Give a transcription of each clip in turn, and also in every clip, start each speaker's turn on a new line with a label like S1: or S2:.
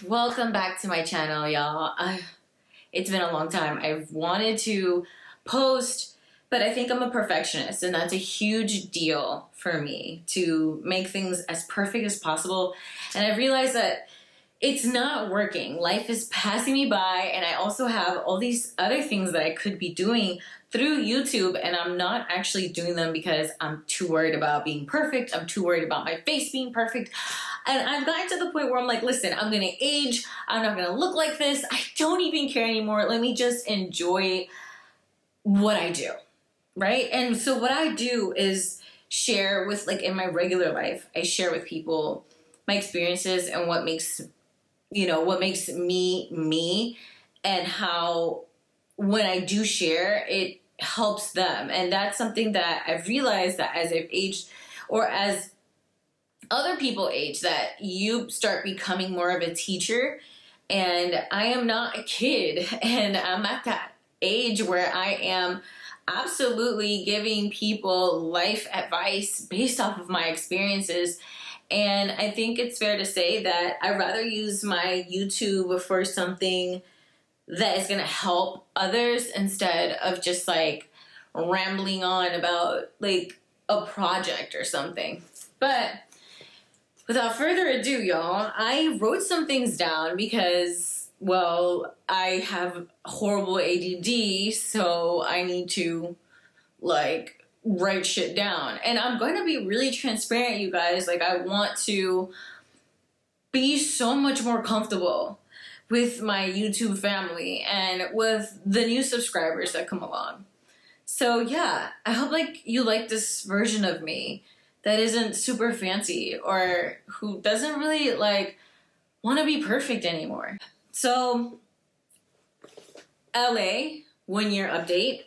S1: Welcome back to my channel, y'all. It's been a long time. I've wanted to post, but I think I'm a perfectionist, and that's a huge deal for me to make things as perfect as possible. And I realized that it's not working. Life is passing me by, and I also have all these other things that I could be doing through YouTube, and I'm not actually doing them because I'm too worried about being perfect. I'm too worried about my face being perfect. And I've gotten to the point where I'm like, listen, I'm gonna age. I'm not gonna look like this. I don't even care anymore. Let me just enjoy what I do, right? And so what I do is share with, like, in my regular life, I share with people my experiences and what makes me me, and how when I do share, it helps them. And that's something that I've realized, that as I've aged, or as other people age, that you start becoming more of a teacher. And I am not a kid, and I'm at that age where I am absolutely giving people life advice based off of my experiences. And I think it's fair to say that I'd rather use my YouTube for something that is going to help others, instead of just like rambling on about like a project or something. But without further ado, y'all, I wrote some things down because, well, I have horrible ADD, so I need to, like, write shit down. And I'm going to be really transparent, you guys. Like, I want to be so much more comfortable with my YouTube family and with the new subscribers that come along. So yeah, I hope like you like this version of me that isn't super fancy, or who doesn't really like want to be perfect anymore. So LA 1 year update.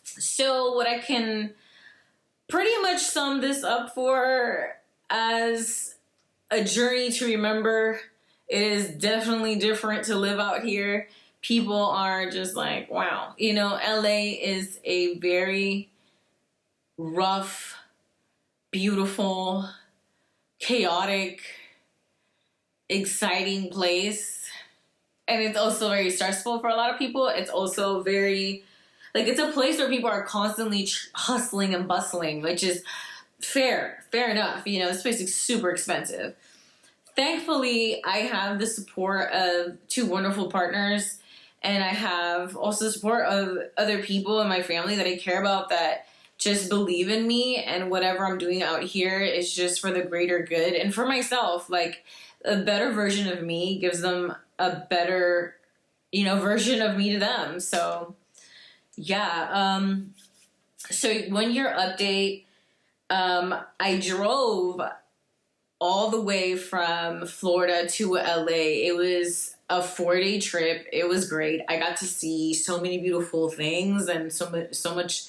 S1: So what I can pretty much sum this up for as a journey to remember: it is definitely different to live out here. People are just like, wow. You know, LA is a very rough, beautiful, chaotic, exciting place. And it's also very stressful for a lot of people. It's also very, like, it's a place where people are constantly hustling and bustling, which is fair enough. You know, this place is super expensive. Thankfully, I have the support of two wonderful partners, and I have also the support of other people in my family that I care about, that just believe in me, and whatever I'm doing out here is just for the greater good and for myself. Like, a better version of me gives them a better, version of me to them. So yeah. So 1 year update. I drove all the way from Florida to LA. It was a 4-day trip. It was great. I got to see so many beautiful things, and so much.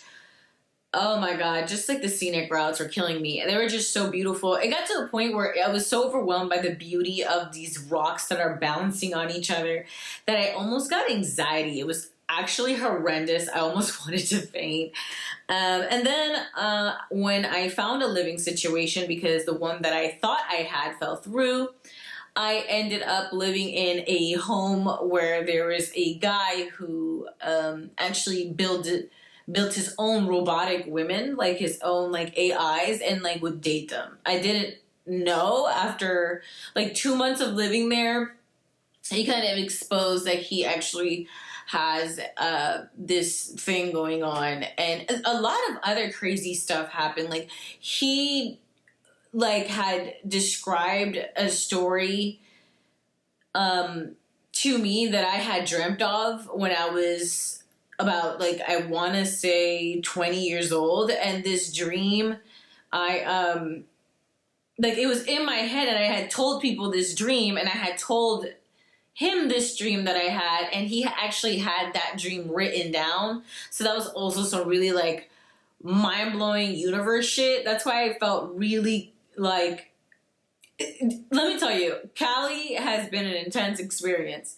S1: Oh my God, just like the scenic routes were killing me. They were just so beautiful. It got to the point where I was so overwhelmed by the beauty of these rocks that are balancing on each other that I almost got anxiety. It was actually horrendous. I almost wanted to faint. And then when I found a living situation, because the one that I thought I had fell through, I ended up living in a home where there was a guy who actually built his own robotic women, like his own like AIs, and like would date them. I didn't know, after like 2 months of living there, he kind of exposed that he actually has this thing going on, and a lot of other crazy stuff happened. Like, he like had described a story to me that I had dreamt of when I was about, like, I want to say 20 years old. And this dream, I like, it was in my head, and I had told people this dream, and I had told him this dream that I had, and he actually had that dream written down. So that was also some really like mind-blowing universe shit. That's why I felt really like, let me tell you, Cali has been an intense experience.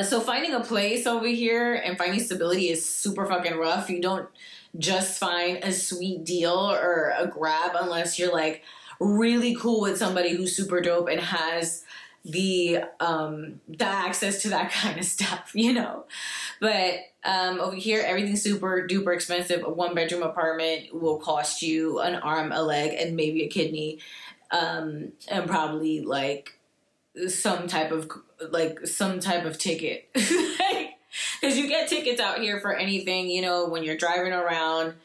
S1: So finding a place over here and finding stability is super fucking rough. You don't just find a sweet deal or a grab unless you're like really cool with somebody who's super dope and has the access to that kind of stuff, you know. But over here, everything's super duper expensive. A 1-bedroom apartment will cost you an arm, a leg, and maybe a kidney, and probably like some type of ticket. Because you get tickets out here for anything, you know, when you're driving around.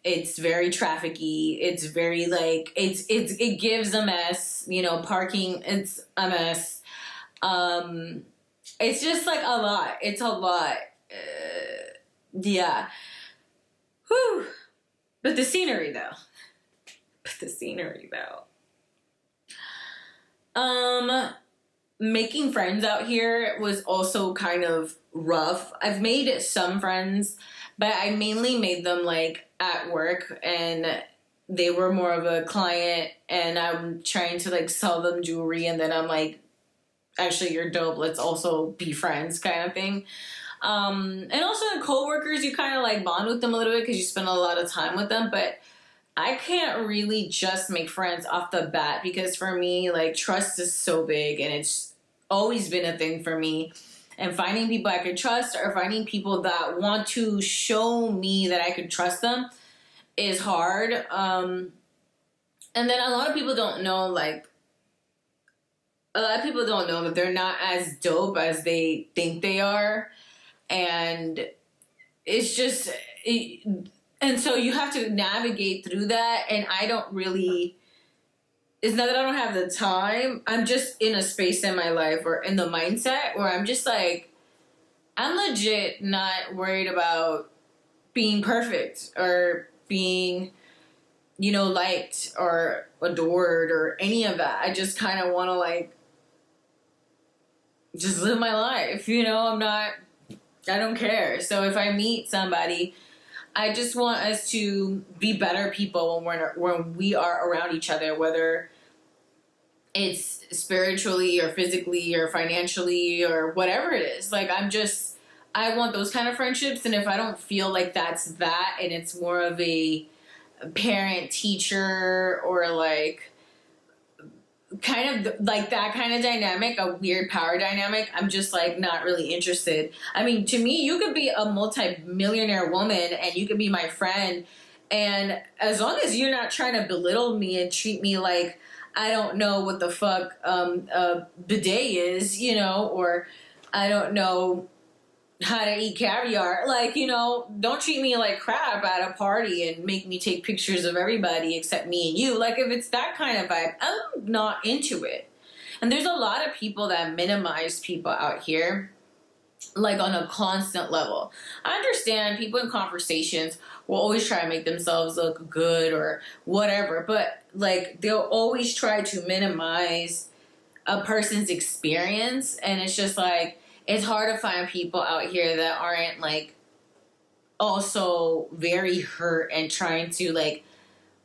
S1: It's very trafficky. It's very like it gives a mess. You know, parking, it's a mess. It's just like a lot. It's a lot. Yeah. Whew. But the scenery though. Making friends out here was also kind of rough. I've made some friends, but I mainly made them like at work, and they were more of a client, and I'm trying to like sell them jewelry, and then I'm like, actually you're dope, let's also be friends kind of thing. And also the coworkers, you kind of like bond with them a little bit because you spend a lot of time with them, but I can't really just make friends off the bat because for me, like, trust is so big and it's always been a thing for me. And finding people I could trust or finding people that want to show me that I could trust them is hard. And then a lot of people don't know, like, that they're not as dope as they think they are. And it's just... And so you have to navigate through that, and I don't really... It's not that I don't have the time. I'm just in a space in my life or in the mindset where I'm just like, I'm legit not worried about being perfect or being, you know, liked or adored or any of that. I just kind of want to, like, just live my life, you know? I don't care. So if I meet somebody... I just want us to be better people when we are around each other, whether it's spiritually or physically or financially or whatever it is. Like, I want those kind of friendships. And if I don't feel like that's that and it's more of a parent teacher or like kind of like that kind of dynamic, a weird power dynamic, I'm just like not really interested. I mean, to me, you could be a multi-millionaire woman and you could be my friend, and as long as you're not trying to belittle me and treat me like I don't know what the fuck a bidet is, you know, or I don't know how to eat caviar, like, you know, don't treat me like crap at a party and make me take pictures of everybody except me and you. Like, if it's that kind of vibe, I'm not into it. And there's a lot of people that minimize people out here, like, on a constant level. I understand people in conversations will always try to make themselves look good or whatever, but, like, they'll always try to minimize a person's experience, and it's just like, it's hard to find people out here that aren't, like, also very hurt and trying to, like,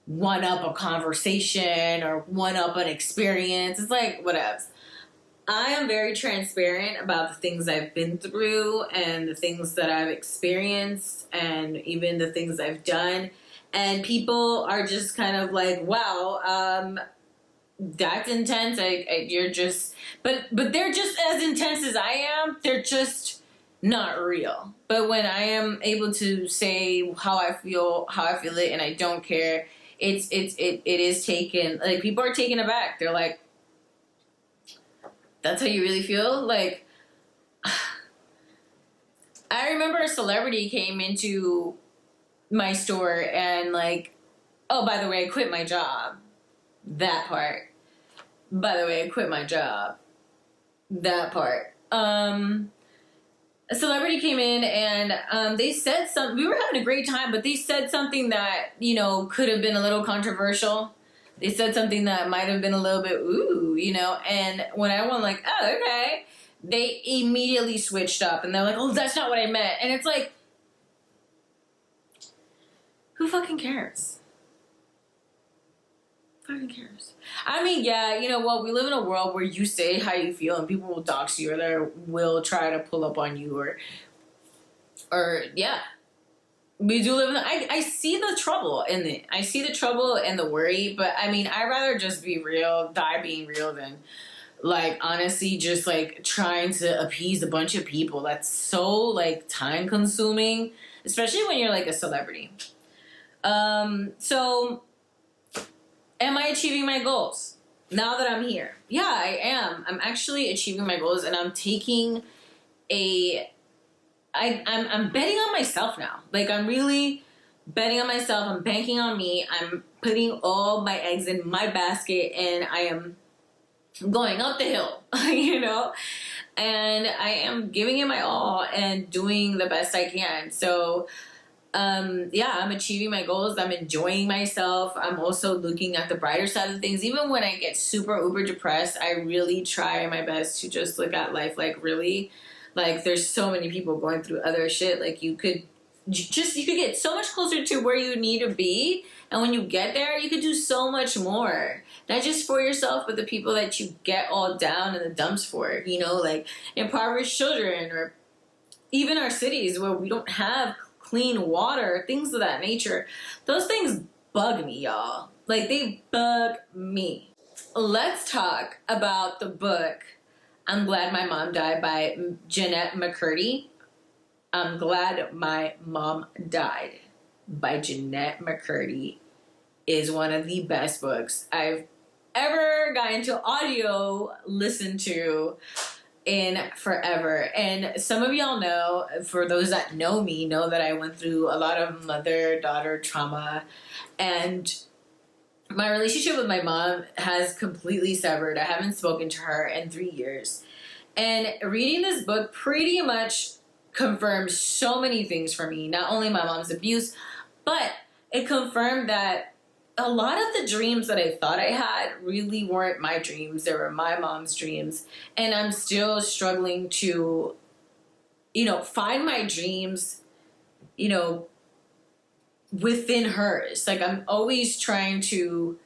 S1: one-up a conversation or one-up an experience. It's like, whatevs. I am very transparent about the things I've been through and the things that I've experienced and even the things I've done. And people are just kind of like, wow, that's intense. You're just, but they're just as intense as I am. They're just not real. But when I am able to say how I feel it, and I don't care, it is taken. Like, people are taken aback. They're like, "That's how you really feel?" Like, I remember a celebrity came into my store and like, "Oh, by the way, I quit my job." That part. By the way, I quit my job. That part. A celebrity came in and they said something. We were having a great time, but they said something that, you know, could have been a little controversial. They said something that might have been a little bit, ooh, you know, and when I went like, oh, okay, they immediately switched up and they're like, oh, that's not what I meant. And it's like, who fucking cares? Fucking cares. I mean, yeah, you know what? We live in a world where you say how you feel and people will dox you or they will try to pull up on you or yeah. We do live in I see the trouble in it. I see the trouble and the worry, but I mean, I'd rather just be real, die being real than like honestly just like trying to appease a bunch of people. That's so like time consuming, especially when you're like a celebrity. So am I achieving my goals now that I'm here? Yeah, I am. I'm actually achieving my goals, and I'm taking I'm betting on myself now. Like, I'm really betting on myself. I'm banking on me. I'm putting all my eggs in my basket, and I am going up the hill, you know? And I am giving it my all and doing the best I can. So, yeah, I'm achieving my goals. I'm enjoying myself. I'm also looking at the brighter side of things. Even when I get super uber depressed, I really try my best to just look at life like really, like there's so many people going through other shit. Like you could get so much closer to where you need to be. And when you get there, you could do so much more. Not just for yourself, but the people that you get all down in the dumps for, you know, like impoverished children, or even our cities where we don't have clean water, things of that nature. Those things bug me, y'all. Like, they bug me. Let's talk about the book I'm Glad My Mom Died by Jennette McCurdy. I'm Glad My Mom Died by Jennette McCurdy is one of the best books I've ever gotten to audio listen to in forever. And some of y'all know, for those that know me, know that I went through a lot of mother-daughter trauma, and my relationship with my mom has completely severed. I haven't spoken to her in 3 years. And reading this book pretty much confirmed so many things for me. Not only my mom's abuse, but it confirmed that a lot of the dreams that I thought I had really weren't my dreams. They were my mom's dreams. And I'm still struggling to, you know, find my dreams, you know, within hers. Like, I'm always trying to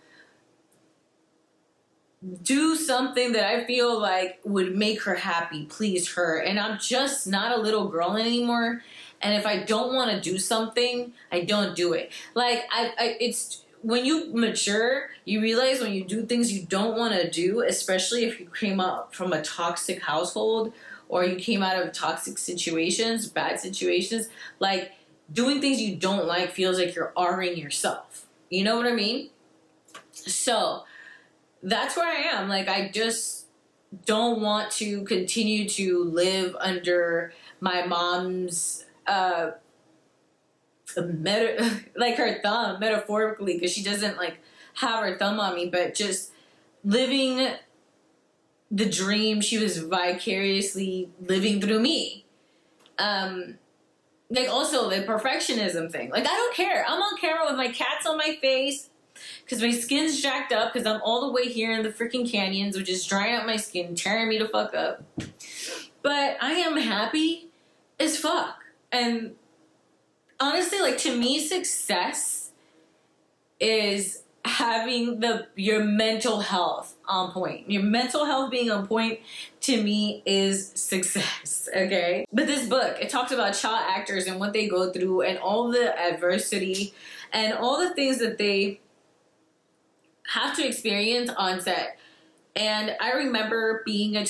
S1: do something that I feel like would make her happy, please her. And I'm just not a little girl anymore. And if I don't want to do something, I don't do it. Like, it's when you mature, you realize when you do things you don't want to do, especially if you came up from a toxic household or you came out of toxic situations, bad situations, like doing things you don't like feels like you're R-ing yourself. You know what I mean? So that's where I am. Like, I just don't want to continue to live under my mom's like her thumb, metaphorically, because she doesn't like have her thumb on me, but just living the dream she was vicariously living through me. Like, also the perfectionism thing. Like, I don't care. I'm on camera with my cats on my face because my skin's jacked up because I'm all the way here in the freaking canyons, which is drying out my skin, tearing me the fuck up. But I am happy as fuck. And honestly, like, to me, success is having your mental health on point. Your mental health being on point, to me, is success, okay? But this book, it talks about child actors and what they go through and all the adversity and all the things that they have to experience on set. And I remember being a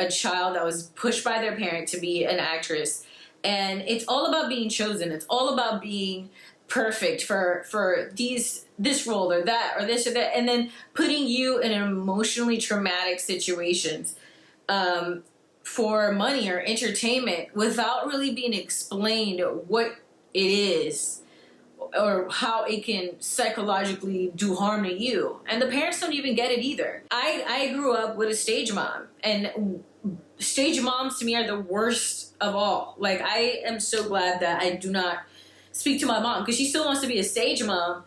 S1: child that was pushed by their parent to be an actress. And it's all about being chosen. It's all about being perfect for this role or that or this or that, and then putting you in emotionally traumatic situations for money or entertainment without really being explained what it is or how it can psychologically do harm to you. And the parents don't even get it either. I grew up with a stage mom, and stage moms to me are the worst of all. Like, I am so glad that I do not speak to my mom, because she still wants to be a stage mom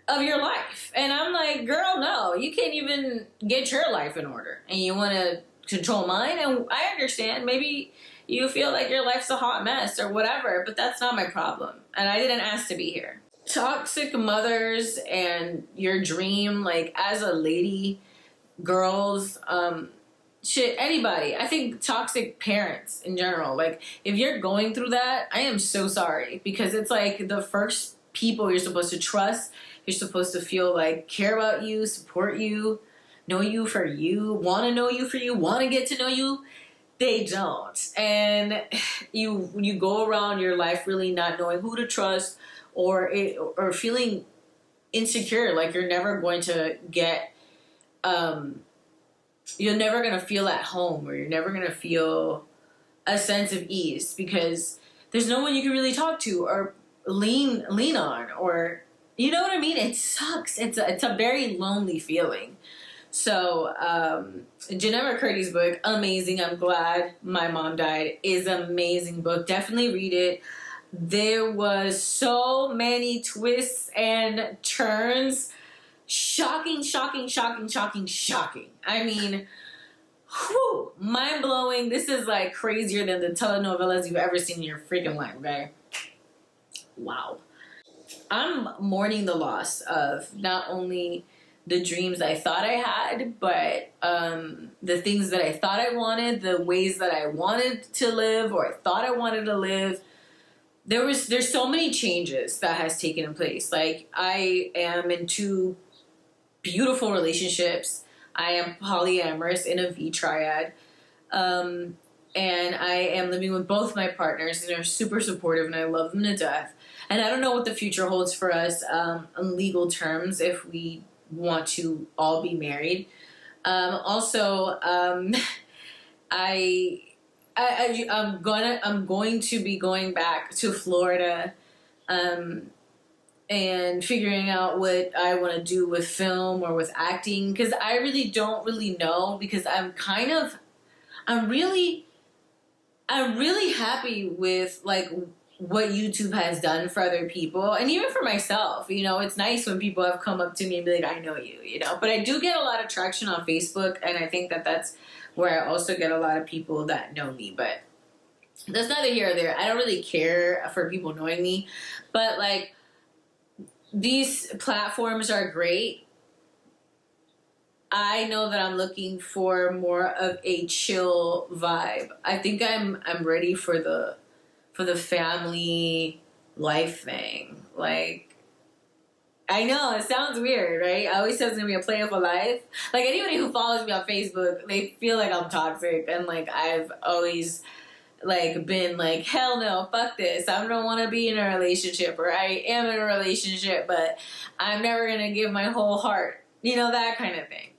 S1: of your life. And I'm like, girl, no, you can't even get your life in order and you want to control mine. And I understand, maybe you feel like your life's a hot mess or whatever, but that's not my problem. And I didn't ask to be here. Toxic mothers and your dream, like, as a lady, girls, shit, anybody. I think toxic parents in general. Like, if you're going through that, I am so sorry, because it's like the first people you're supposed to trust. You're supposed to feel like care about you, support you, know you for you, want to know you for you, want to get to know you. They don't, and you go around your life really not knowing who to trust, or feeling insecure, like you're never going to get, you're never going to feel at home, or you're never going to feel a sense of ease, because there's no one you can really talk to or lean on, or you know what I mean? It sucks. It's a very lonely feeling. So, Jenna McCurdy's book, amazing. I'm glad my mom died, is an amazing book. Definitely read it. There was so many twists and turns. Shocking. I mean, whew, mind blowing. This is like crazier than the telenovelas you've ever seen in your freaking life, okay? Wow. I'm mourning the loss of not only the dreams I thought I had, but the things that I thought I wanted, the ways that I wanted to live, or I thought I wanted to live. There's so many changes that has taken place. Like, I am in 2 beautiful relationships. I am polyamorous in a V triad. And I am living with both my partners, and they're super supportive, and I love them to death. And I don't know what the future holds for us on legal terms, if we want to all be married. Also, I'm going to be going back to Florida, and figuring out what I want to do with film or with acting, because I really don't really know, because I'm really happy with like what YouTube has done for other people, and even for myself. You know, it's nice when people have come up to me and be like, I know you, you know. But I do get a lot of traction on Facebook, and I think that that's where I also get a lot of people that know me. But that's neither here or there. I don't really care for people knowing me, but like, these platforms are great. I know that I'm looking for more of a chill vibe. I think I'm ready for the family life thing. Like, I know it sounds weird, right? I always say it's gonna be a play of a life. Like, anybody who follows me on Facebook, they feel like I'm toxic, and like I've always like been like, hell no, fuck this. I don't want to be in a relationship, or I am in a relationship, but I'm never gonna give my whole heart. You know, that kind of thing.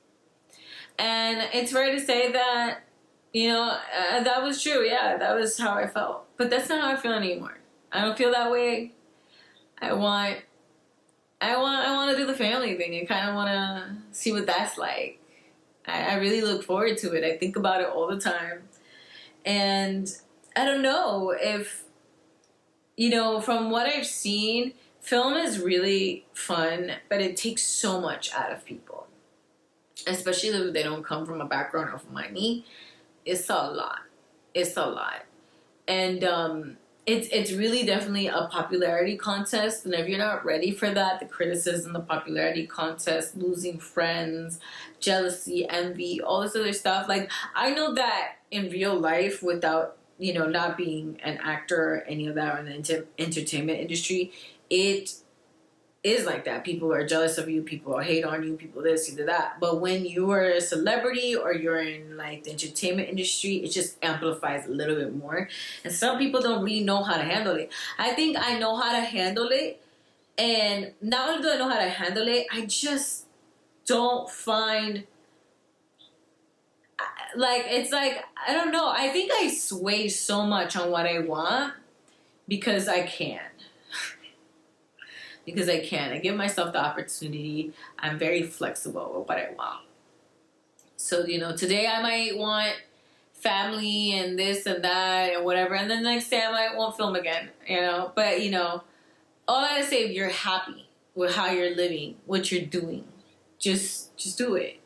S1: And it's fair to say that, you know, that was true. Yeah, that was how I felt. But that's not how I feel anymore. I don't feel that way. I want to do the family thing. I kind of want to see what that's like. I really look forward to it. I think about it all the time. And I don't know if, you know, from what I've seen, film is really fun, but it takes so much out of people. Especially if they don't come from a background of money. It's a lot. It's a lot. And it's really definitely a popularity contest. And if you're not ready for that, the criticism, the popularity contest, losing friends, jealousy, envy, all this other stuff. Like, I know that in real life, without, you know, not being an actor or any of that, or in the entertainment industry, it is like that. People are jealous of you, people hate on you, people this, either that. But when you are a celebrity, or you're in like the entertainment industry, it just amplifies a little bit more. And some people don't really know how to handle it. I think I know how to handle it. And not only do I know how to handle it, I just don't find, like, it's like, I don't know. I think I sway so much on what I want because I can. Because I can. I give myself the opportunity. I'm very flexible with what I want. So, you know, today I might want family and this and that and whatever. And then the next day I might want film again, you know. But, you know, all I gotta say, if you're happy with how you're living, what you're doing, just do it.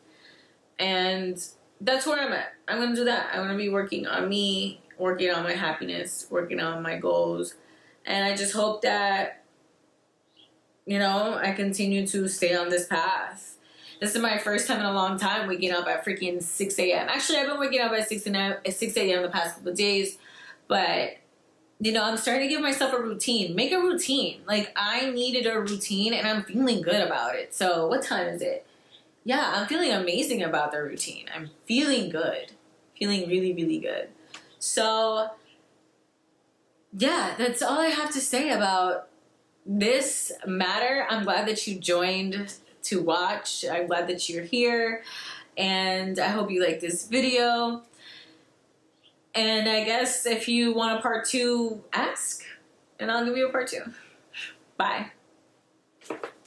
S1: And that's where I'm at. I'm going to do that. I'm going to be working on me, working on my happiness, working on my goals. And I just hope that, you know, I continue to stay on this path. This is my first time in a long time waking up at freaking 6 a.m. Actually, I've been waking up at 6 a.m. the past couple of days, but you know, I'm starting to give myself a routine. Make a routine. Like, I needed a routine, and I'm feeling good about it. So, what time is it? Yeah, I'm feeling amazing about the routine. I'm feeling good. Feeling really, really good. So, yeah, that's all I have to say about this matter. I'm glad that you joined to watch. I'm glad that you're here. And I hope you like this video. And I guess if you want a part 2, ask, and I'll give you a part 2. Bye.